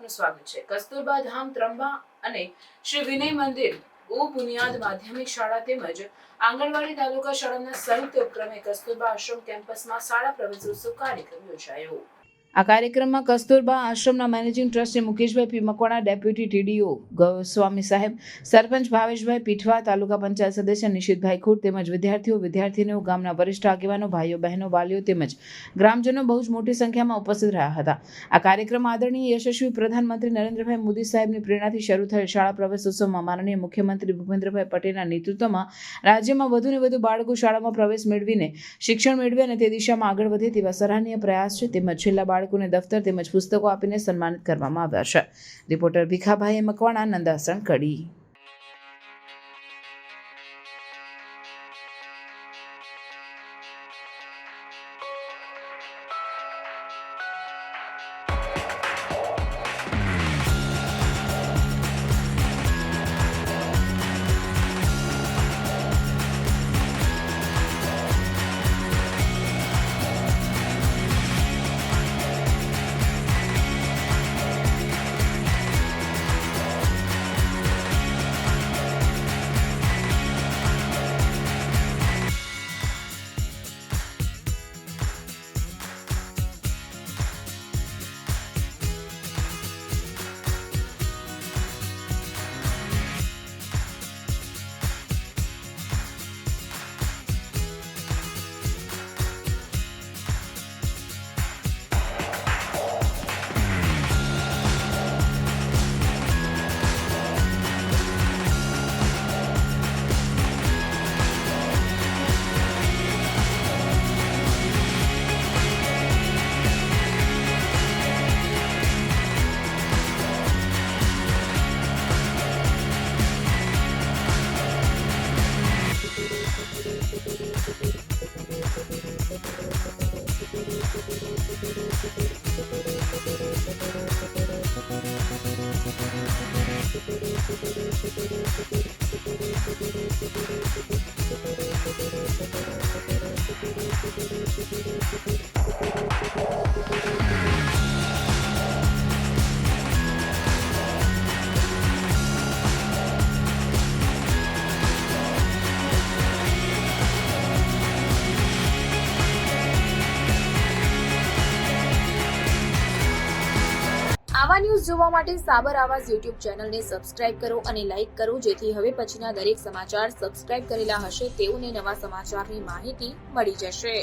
આપનું સ્વાગત છે। કસ્તુરબા ધામ ત્રંબા અને શ્રી વિનય મંદિર બુનિયાદ માધ્યમિક શાળા તેમજ આંગણવાડી તાલુકા શાળાના સંયુક્ત ઉપક્રમે કસ્તુરબા આશ્રમ કેમ્પસમાં શાળા પ્રવેશોત્સવ કાર્યક્રમ યોજાયો। આ કાર્યક્રમમાં કસ્તુરબા આશ્રમના મેનેજિંગ ટ્રસ્ટી મુકેશભાઈ પી મકવાણા, ડેપ્યુટી ટીડીઓ ગોસ્વામી સાહેબ, સરપંચ ભાવેશભાઈ પીઠવા, તાલુકા પંચાયત સદસ્ય નિશિતભાઈ ખુટ તેમજ વિદ્યાર્થીઓ, વિદ્યાર્થીનીઓ, ગામના વરિષ્ઠ આગેવાનો, ભાઈઓ બહેનો, વાલીઓ તેમજ ગ્રામજનો બહુ જ મોટી સંખ્યામાં ઉપસ્થિત રહ્યા હતા। આ કાર્યક્રમ આદરણીય યશસ્વી પ્રધાનમંત્રી નરેન્દ્રભાઈ મોદી સાહેબની પ્રેરણાથી શરૂ થયેલ શાળા પ્રવેશોત્સવમાં માનનીય મુખ્યમંત્રી ભૂપેન્દ્રભાઈ પટેલના નેતૃત્વમાં રાજ્યમાં વધુને વધુ બાળકો શાળામાં પ્રવેશ મેળવીને શિક્ષણ મેળવે અને તે દિશામાં આગળ વધે તેવા સરાહનીય પ્રયાસ છે। તેમજ છેલ્લા બાળકોને દફતર તેમજ પુસ્તકો આપીને સન્માનિત કરવામાં આવ્યા છે। રિપોર્ટર ભીખાભાઈ મકવાણા, નંદાસણ, કડી। આવા ન્યૂઝ જોવા માટે સાબર આવાઝ યુટ્યુબ ચેનલને સબસ્ક્રાઇબ કરો અને લાઇક કરો, જેથી હવે પછીના દરેક સમાચાર સબસ્ક્રાઇબ કરેલા હશે તેઓને નવા સમાચારની માહિતી મળી જશે।